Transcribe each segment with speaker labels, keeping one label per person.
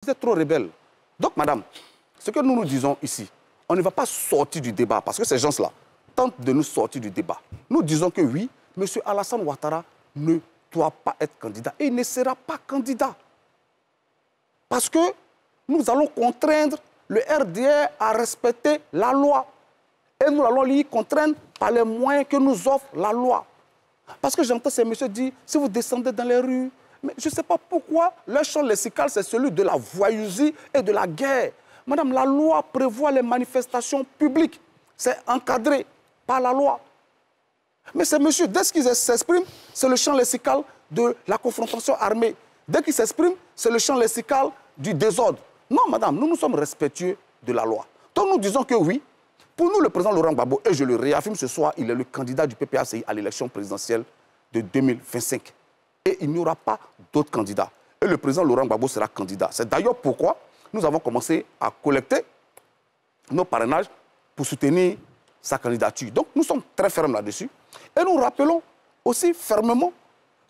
Speaker 1: Vous êtes trop rebelle. Donc, madame, ce que nous disons ici, on ne va pas sortir du débat parce que ces gens-là tentent de nous sortir du débat. Nous disons que oui, M. Alassane Ouattara ne doit pas être candidat et il ne sera pas candidat. Parce que nous allons contraindre le RDR à respecter la loi. Et nous allons l'y contraindre par les moyens que nous offre la loi. Parce que j'entends ces messieurs dire, si vous descendez dans les rues, mais je ne sais pas pourquoi leur champ lexical, c'est celui de la voyousie et de la guerre. Madame, la loi prévoit les manifestations publiques. C'est encadré par la loi. Mais ces messieurs, dès qu'ils s'expriment, c'est le champ lexical de la confrontation armée. Dès qu'ils s'expriment, c'est le champ lexical du désordre. Non, madame, nous sommes respectueux de la loi. Donc nous disons que oui, pour nous, le président Laurent Gbagbo, et je le réaffirme ce soir, il est le candidat du PPACI à l'élection présidentielle de 2025. Et il n'y aura pas d'autres candidats. Et le président Laurent Gbagbo sera candidat. C'est d'ailleurs pourquoi nous avons commencé à collecter nos parrainages pour soutenir sa candidature. Donc nous sommes très fermes là-dessus. Et nous rappelons aussi fermement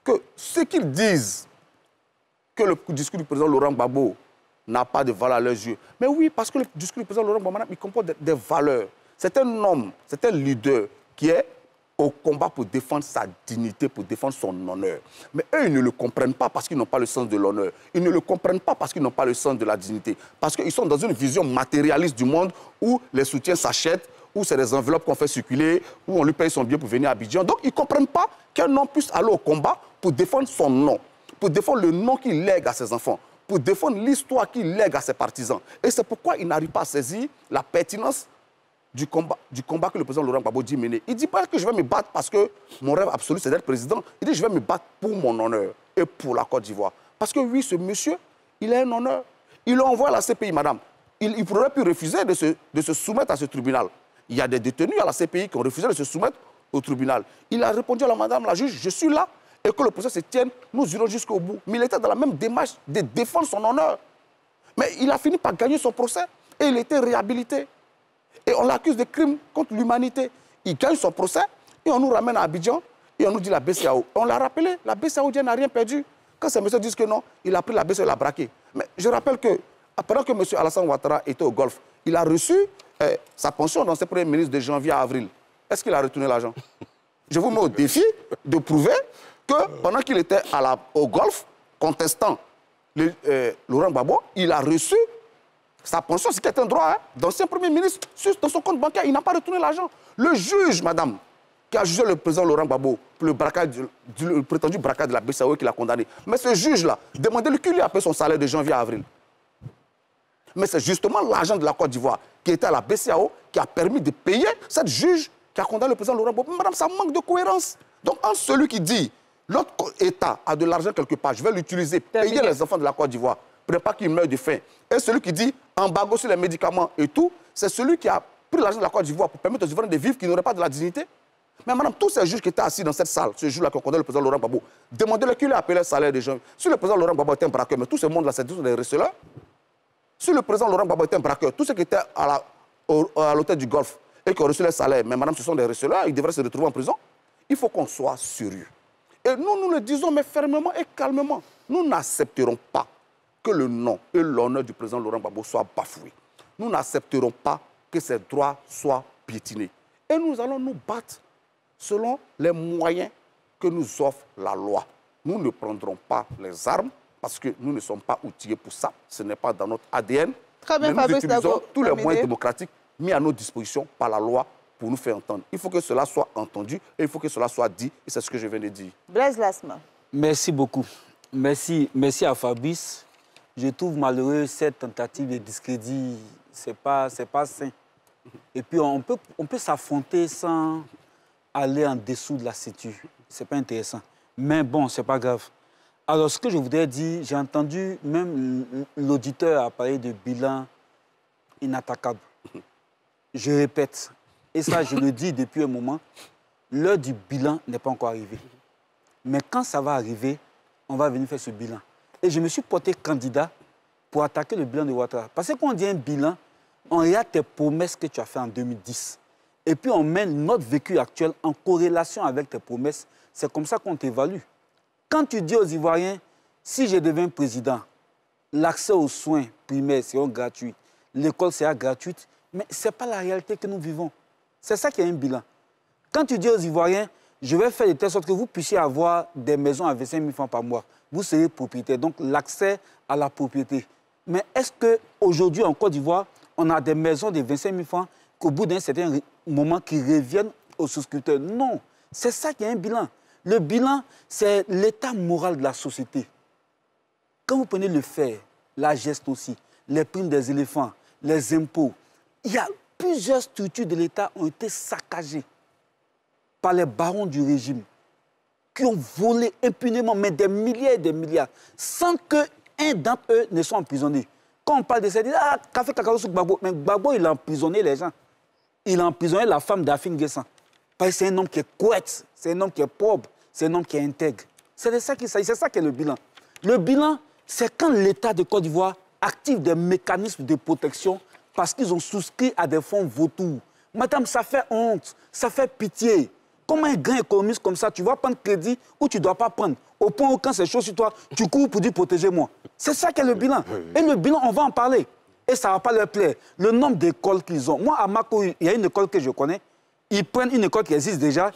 Speaker 1: que ce qu'ils disent, que le discours du président Laurent Gbagbo n'a pas de valeur à leurs yeux. Mais oui, parce que le discours du président Laurent Gbagbo, il comporte des valeurs. C'est un homme, c'est un leader qui est au combat pour défendre sa dignité, pour défendre son honneur. Mais eux, ils ne le comprennent pas parce qu'ils n'ont pas le sens de l'honneur. Ils ne le comprennent pas parce qu'ils n'ont pas le sens de la dignité. Parce qu'ils sont dans une vision matérialiste du monde où les soutiens s'achètent, où c'est des enveloppes qu'on fait circuler, où on lui paye son billet pour venir à Abidjan. Donc, ils ne comprennent pas qu'un homme puisse aller au combat pour défendre son nom, pour défendre le nom qu'il lègue à ses enfants, pour défendre l'histoire qu'il lègue à ses partisans. Et c'est pourquoi ils n'arrivent pas à saisir la pertinence du combat que le président Laurent Gbagbo dit mener. Il ne dit pas que je vais me battre parce que mon rêve absolu, c'est d'être président. Il dit que je vais me battre pour mon honneur et pour la Côte d'Ivoire. Parce que oui, ce monsieur, il a un honneur. Il l'envoie à la CPI, madame. Il pourrait plus refuser de se soumettre à ce tribunal. Il y a des détenus à la CPI qui ont refusé de se soumettre au tribunal. Il a répondu à la madame la juge, je suis là, et que le procès se tienne, nous irons jusqu'au bout. Mais il était dans la même démarche de défendre son honneur. Mais il a fini par gagner son procès et il était réhabilité. Et on l'accuse de crimes contre l'humanité. Il gagne son procès et on nous ramène à Abidjan et on nous dit la BCAO. On l'a rappelé, la BCAO n'a rien perdu. Quand ces messieurs disent que non, il a pris la BCAO et l'a braqué. Mais je rappelle que pendant que M. Alassane Ouattara était au Golfe, il a reçu sa pension dans ses premiers ministres de janvier à avril. Est-ce qu'il a retourné l'argent? Je vous mets au défi de prouver que pendant qu'il était au Golfe, contestant Laurent Gbagbo, il a reçu sa pension, ce qui est un droit d'ancien Premier ministre, dans son compte bancaire. Il n'a pas retourné l'argent. Le juge, madame, qui a jugé le président Laurent Gbagbo pour le prétendu braquage de la BCAO qui l'a condamné. Mais ce juge-là, demandez-lui qui lui a payé son salaire de janvier à avril. Mais c'est justement l'argent de la Côte d'Ivoire qui était à la BCAO qui a permis de payer cette juge qui a condamné le président Laurent Gbagbo. Madame, ça manque de cohérence. Donc, entre celui qui dit, l'autre État a de l'argent quelque part, je vais l'utiliser, payer les enfants de la Côte d'Ivoire, pour ne pas qu'ils meurent de faim. Et celui qui dit embargo sur les médicaments et tout, c'est celui qui a pris l'argent de la Côte d'Ivoire pour permettre aux Ivoiriens de vivre qui n'auraient pas de la dignité. Mais madame, tous ces juges qui étaient assis dans cette salle, ce jour-là qu'on condamne le président Laurent Gbagbo, demandez-leur qui lui a appelé le salaire des gens. Si le président Laurent Gbagbo était un braqueur, mais tout ce monde-là, c'est tous des receleurs. Si le président Laurent Gbagbo était un braqueur, tous ceux qui étaient à l'hôtel du Golfe et qui ont reçu leur salaire, mais madame, ce sont des receleurs, ils devraient se retrouver en prison. Il faut qu'on soit sérieux. Et nous le disons, mais fermement et calmement. Nous n'accepterons pas que le nom et l'honneur du président Laurent Gbagbo soient bafoués. Nous n'accepterons pas que ses droits soient piétinés. Et nous allons nous battre selon les moyens que nous offre la loi. Nous ne prendrons pas les armes parce que nous ne sommes pas outillés pour ça. Ce n'est pas dans notre ADN.
Speaker 2: Très bien,
Speaker 1: mais nous utilisons tous les moyens démocratiques mis à notre disposition par la loi pour nous faire entendre. Il faut que cela soit entendu et il faut que cela soit dit. Et c'est ce que je viens de dire.
Speaker 2: Blaise Lasma.
Speaker 3: Merci beaucoup. Merci à Fabrice. Je trouve malheureux cette tentative de discrédit. C'est pas sain. Et puis on peut s'affronter sans aller en dessous de la ceinture. C'est pas intéressant. Mais bon, c'est pas grave. Alors, ce que je voudrais dire, j'ai entendu même l'auditeur a parlé de bilan inattaquable. Je répète, et ça je le dis depuis un moment, l'heure du bilan n'est pas encore arrivée. Mais quand ça va arriver, on va venir faire ce bilan. Et je me suis porté candidat pour attaquer le bilan de Ouattara. Parce que quand on dit un bilan, on regarde tes promesses que tu as faites en 2010. Et puis on met notre vécu actuel en corrélation avec tes promesses. C'est comme ça qu'on t'évalue. Quand tu dis aux Ivoiriens, si je deviens président, l'accès aux soins primaires seront gratuits, l'école sera gratuite, mais ce n'est pas la réalité que nous vivons. C'est ça qui est un bilan. Quand tu dis aux Ivoiriens, je vais faire de telle sorte que vous puissiez avoir des maisons à 25 000 francs par mois, vous serez propriétaire, donc l'accès à la propriété. Mais est-ce qu'aujourd'hui, en Côte d'Ivoire, on a des maisons de 25 000 francs qu'au bout d'un certain moment, qui reviennent aux souscripteurs? Non, c'est ça qui est un bilan. Le bilan, c'est l'état moral de la société. Quand vous prenez le fer, la geste aussi, les primes des éléphants, les impôts, il y a plusieurs structures de l'État ont été saccagées par les barons du régime qui ont volé impunément, mais des milliards et des milliards, sans qu'un d'entre eux ne soit emprisonné. Quand on parle de ça, on dit « Ah, café cacao sur Gbagbo ». Mais Gbagbo, il a emprisonné les gens. Il a emprisonné la femme d'Afin Guessan. Parce que c'est un homme qui est couette, c'est un homme qui est pauvre, c'est un homme qui est intègre. C'est de ça qu'il s'agit, c'est ça qui est le bilan. Le bilan, c'est quand l'État de Côte d'Ivoire active des mécanismes de protection parce qu'ils ont souscrit à des fonds vautours. Madame, ça fait honte, ça fait pitié. Comment un grand économiste comme ça, tu vas prendre crédit ou tu ne dois pas prendre? Au point où quand c'est chaud sur toi, tu cours pour dire protégez-moi. C'est ça qui est le bilan. Et le bilan, on va en parler. Et ça ne va pas leur plaire. Le nombre d'écoles qu'ils ont. Moi, à Mako, il y a une école que je connais. Ils prennent une école qui existe déjà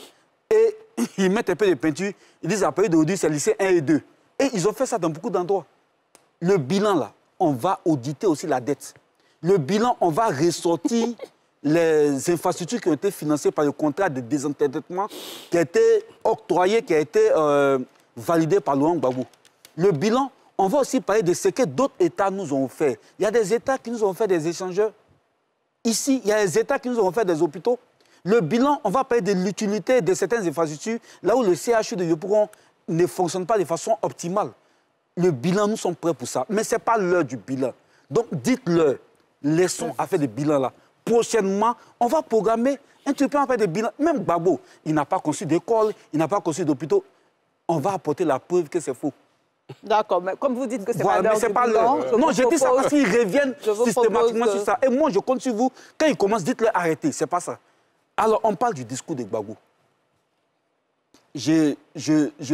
Speaker 3: et ils mettent un peu de peinture. Ils disent à partir d'aujourd'hui, c'est lycée 1 et 2. Et ils ont fait ça dans beaucoup d'endroits. Le bilan, là, on va auditer aussi la dette. Le bilan, on va ressortir les infrastructures qui ont été financées par le contrat de désendettement qui a été octroyé, qui a été validé par Laurent Gbagbo. Le bilan, on va aussi parler de ce que d'autres États nous ont fait. Il y a des États qui nous ont fait des échangeurs. Ici, il y a des États qui nous ont fait des hôpitaux. Le bilan, on va parler de l'utilité de certaines infrastructures, là où le CHU de Yopougon ne fonctionne pas de façon optimale. Le bilan, nous sommes prêts pour ça. Mais ce n'est pas l'heure du bilan. Donc, dites-leur, laissons à faire des bilans là. Prochainement, on va programmer un truc pour faire des bilans. Même Gbagbo, il n'a pas conçu d'école, il n'a pas conçu d'hôpitaux. On va apporter la preuve que c'est faux.
Speaker 2: D'accord, mais comme vous dites que c'est
Speaker 3: voilà,
Speaker 2: pas l'heure du bilan...
Speaker 3: Non, je dis ça parce qu'ils reviennent systématiquement sur ça. Et moi, je compte sur vous. Quand ils commencent, dites-leur arrêtez. C'est pas ça. Alors, on parle du discours de Gbagbo. Je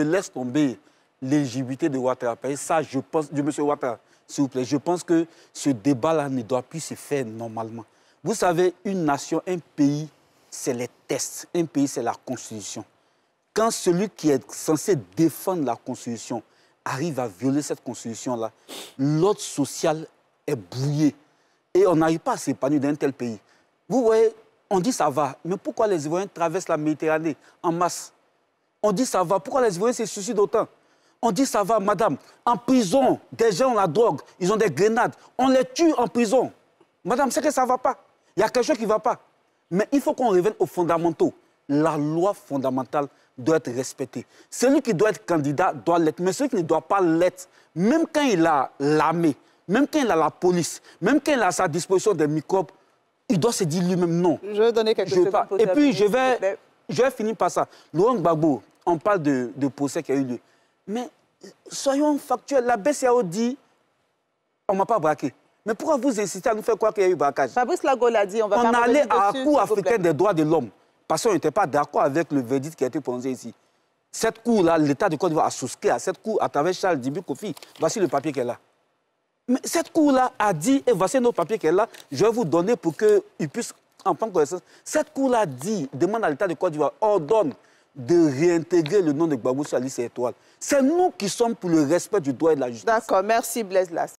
Speaker 3: laisse tomber l'éligibilité de Ouattara. Ça, je pense, de M. Ouattara, s'il vous plaît, je pense que ce débat-là ne doit plus se faire normalement. Vous savez, une nation, un pays, c'est les tests. Un pays, c'est la Constitution. Quand celui qui est censé défendre la Constitution arrive à violer cette Constitution-là, l'ordre social est brouillé. Et on n'arrive pas à s'épanouir dans un tel pays. Vous voyez, on dit ça va, mais pourquoi les Ivoiriens traversent la Méditerranée en masse? On dit ça va, pourquoi les Ivoiriens se suicident autant? On dit ça va, madame. En prison, des gens ont la drogue, ils ont des grenades. On les tue en prison. Madame, c'est que ça ne va pas. Il y a quelque chose qui ne va pas. Mais il faut qu'on revienne aux fondamentaux. La loi fondamentale doit être respectée. Celui qui doit être candidat doit l'être. Mais celui qui ne doit pas l'être, même quand il a l'armée, même quand il a la police, même quand il a à sa disposition des microbes, il doit se dire lui-même non.
Speaker 2: Je vais donner quelques secondes.
Speaker 3: Et puis, je vais finir par ça. Laurent Gbagbo, on parle de procès qui a eu lieu. Mais soyons factuels. La BCEAO dit on ne m'a pas braqué. Mais pourquoi vous insistez à nous faire croire qu'il y a eu braquage?
Speaker 2: Fabrice Lago l'a dit, on va
Speaker 3: On allait à la Cour africaine des droits de l'homme parce qu'on n'était pas d'accord avec le verdict qui a été prononcé ici. Cette cour-là, l'État de Côte d'Ivoire a souscrit à cette cour à travers Charles Djibril Kofi. Voici le papier qu'elle a. Mais cette cour-là a dit, et voici nos papiers qu'elle a, je vais vous donner pour qu'ils puissent en prendre connaissance. Cette cour-là dit, demande à l'État de Côte d'Ivoire, ordonne de réintégrer le nom de Gbagbo sur la liste étoile. C'est nous qui sommes pour le respect du droit et de la justice.
Speaker 2: D'accord, merci Blaise Las.